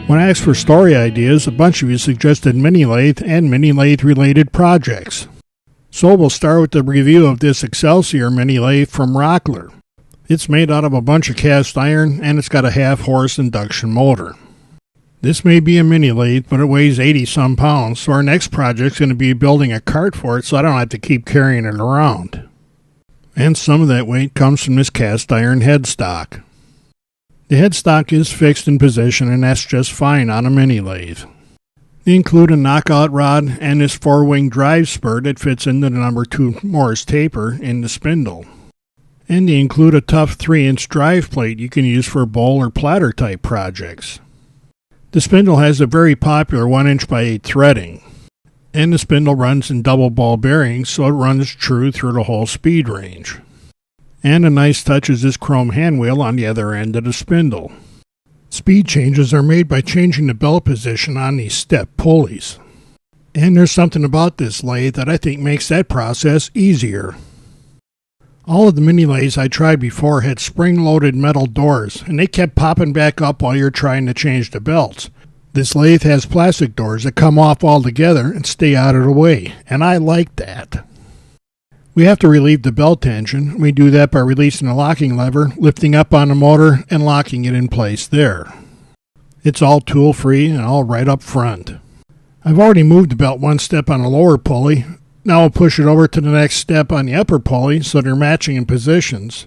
When I asked for story ideas, a bunch of you suggested mini lathe and mini lathe related projects. So we'll start with the review of this Excelsior mini lathe from Rockler. It's made out of a bunch of cast iron and it's got a half-horse induction motor. This may be a mini lathe, but it weighs 80-some pounds, so our next project's going to be building a cart for it so I don't have to keep carrying it around. And some of that weight comes from this cast iron headstock. The headstock is fixed in position and that's just fine on a mini lathe. They include a knockout rod and this 4-wing drive spur that fits into the number 2 Morse taper in the spindle. And they include a tough 3-inch drive plate you can use for bowl or platter type projects. The spindle has a very popular 1-inch by 8 threading. And the spindle runs in double ball bearings so it runs true through the whole speed range. And a nice touch is this chrome handwheel on the other end of the spindle. Speed changes are made by changing the belt position on these step pulleys. And there's something about this lathe that I think makes that process easier. All of the mini lathes I tried before had spring-loaded metal doors, and they kept popping back up while you're trying to change the belts. This lathe has plastic doors that come off altogether and stay out of the way, and I like that. We have to relieve the belt tension. We do that by releasing the locking lever, lifting up on the motor, and locking it in place there. It's all tool-free and all right up front. I've already moved the belt one step on the lower pulley. Now I'll push it over to the next step on the upper pulley so they're matching in positions.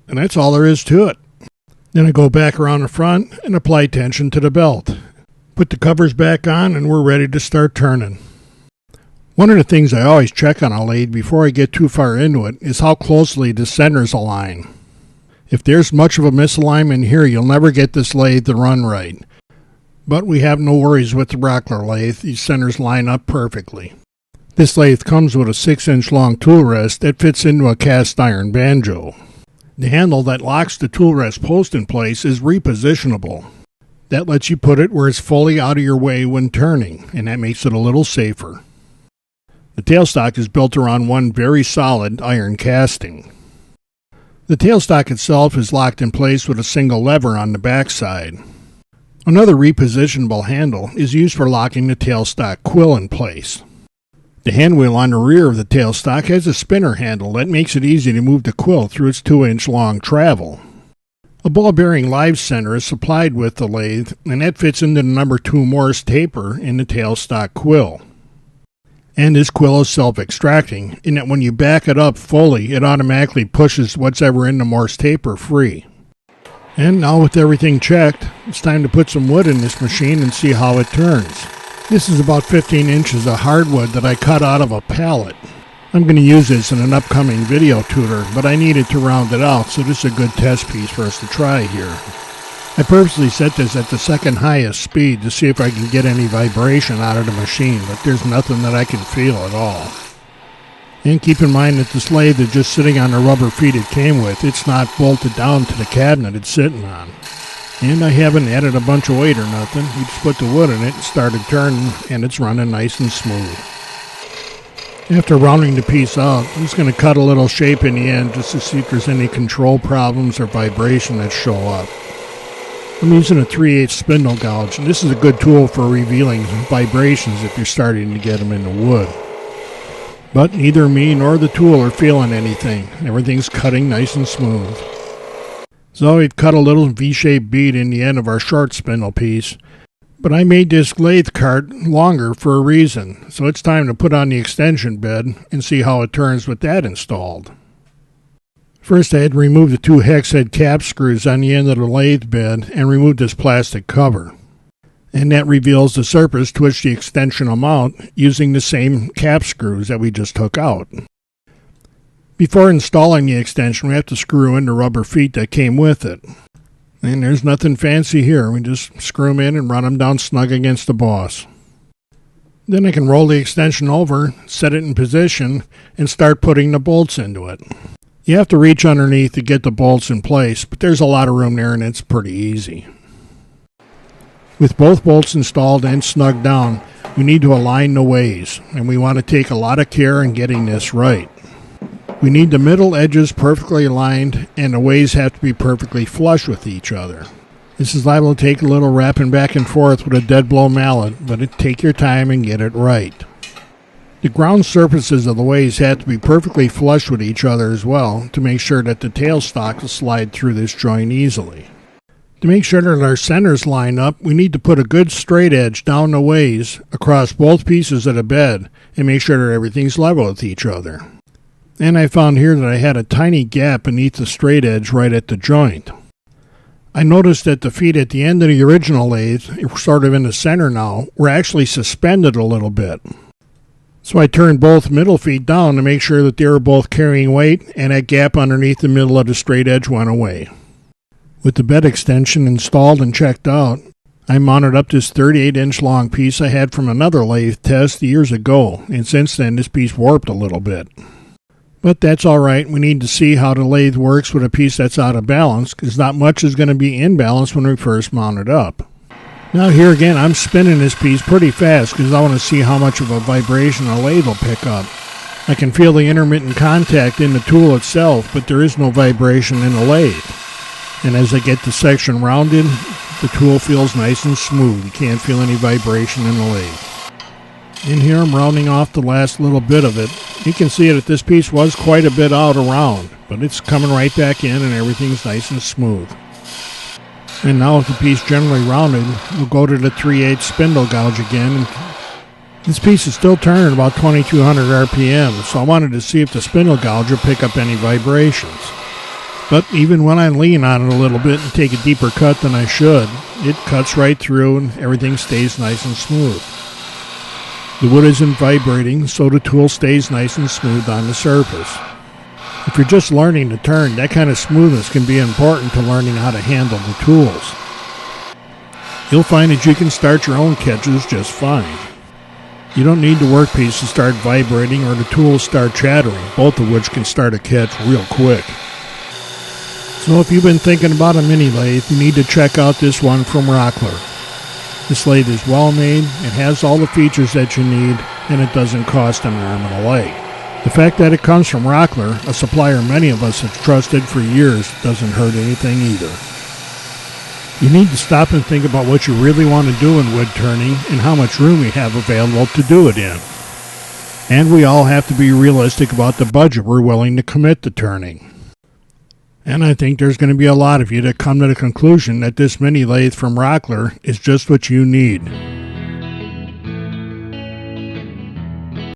And that's all there is to it. Then I go back around the front and apply tension to the belt. Put the covers back on and we're ready to start turning. One of the things I always check on a lathe before I get too far into it is how closely the centers align. If there's much of a misalignment here, you'll never get this lathe to run right. But we have no worries with the Rockler lathe. These centers line up perfectly. This lathe comes with a 6-inch long tool rest that fits into a cast iron banjo. The handle that locks the tool rest post in place is repositionable. That lets you put it where it's fully out of your way when turning, and that makes it a little safer. The tailstock is built around one very solid iron casting. The tailstock itself is locked in place with a single lever on the backside. Another repositionable handle is used for locking the tailstock quill in place. The handwheel on the rear of the tailstock has a spinner handle that makes it easy to move the quill through its 2-inch long travel. A ball bearing live center is supplied with the lathe, and that fits into the number 2 Morse taper in the tailstock quill. And this quill is self-extracting, in that when you back it up fully, it automatically pushes what's ever in the Morse taper free. And now with everything checked, it's time to put some wood in this machine and see how it turns. This is about 15 inches of hardwood that I cut out of a pallet. I'm going to use this in an upcoming video tutor, but I needed to round it out, so this is a good test piece for us to try here. I purposely set this at the second highest speed to see if I can get any vibration out of the machine, but there's nothing that I can feel at all. And keep in mind that this lathe is just sitting on the rubber feet it came with. It's not bolted down to the cabinet it's sitting on. And I haven't added a bunch of weight or nothing. We just put the wood in it and started turning, and it's running nice and smooth. After rounding the piece out, I'm just going to cut a little shape in the end just to see if there's any control problems or vibration that show up. I'm using a 3/8 spindle gouge, and this is a good tool for revealing vibrations if you're starting to get them in the wood. But neither me nor the tool are feeling anything. Everything's cutting nice and smooth. So we've cut a little V-shaped bead in the end of our short spindle piece, but I made this lathe cart longer for a reason, so it's time to put on the extension bed and see how it turns with that installed. First I had to remove the 2 hex head cap screws on the end of the lathe bed and remove this plastic cover. And that reveals the surface to which the extension will mount using the same cap screws that we just took out. Before installing the extension, we have to screw in the rubber feet that came with it. And there's nothing fancy here. We just screw them in and run them down snug against the boss. Then I can roll the extension over, set it in position, and start putting the bolts into it. You have to reach underneath to get the bolts in place, but there's a lot of room there and it's pretty easy. With both bolts installed and snugged down, we need to align the ways, and we want to take a lot of care in getting this right. We need the middle edges perfectly aligned, and the ways have to be perfectly flush with each other. This is liable to take a little wrapping back and forth with a dead blow mallet, but take your time and get it right. The ground surfaces of the lathes have to be perfectly flush with each other as well to make sure that the tailstock will slide through this joint easily. To make sure that our centers line up, we need to put a good straight edge down the lathes across both pieces of the bed and make sure that everything's level with each other. And I found here that I had a tiny gap beneath the straight edge right at the joint. I noticed that the feet at the end of the original lathe, sort of in the center now, were actually suspended a little bit. So I turned both middle feet down to make sure that they were both carrying weight, and that gap underneath the middle of the straight edge went away. With the bed extension installed and checked out, I mounted up this 38-inch long piece I had from another lathe test years ago, and since then this piece warped a little bit. But that's alright, we need to see how the lathe works with a piece that's out of balance, because not much is going to be in balance when we first mount it up. Now here again, I'm spinning this piece pretty fast because I want to see how much of a vibration a lathe will pick up. I can feel the intermittent contact in the tool itself, but there is no vibration in the lathe. And as I get the section rounded, the tool feels nice and smooth. You can't feel any vibration in the lathe. In here I'm rounding off the last little bit of it. You can see that this piece was quite a bit out around, but it's coming right back in and everything's nice and smooth. And now with the piece generally rounded, we'll go to the 3/8 spindle gouge again. And this piece is still turning about 2200 RPM, so I wanted to see if the spindle gouge will pick up any vibrations. But even when I lean on it a little bit and take a deeper cut than I should, it cuts right through and everything stays nice and smooth. The wood isn't vibrating, so the tool stays nice and smooth on the surface. If you're just learning to turn, that kind of smoothness can be important to learning how to handle the tools. You'll find that you can start your own catches just fine. You don't need the workpiece to start vibrating or the tools start chattering, both of which can start a catch real quick. So if you've been thinking about a mini lathe, you need to check out this one from Rockler. This lathe is well made, it has all the features that you need, and it doesn't cost an arm and a leg. The fact that it comes from Rockler, a supplier many of us have trusted for years, doesn't hurt anything either. You need to stop and think about what you really want to do in wood turning and how much room you have available to do it in. And we all have to be realistic about the budget we're willing to commit to turning. And I think there's going to be a lot of you that come to the conclusion that this mini lathe from Rockler is just what you need.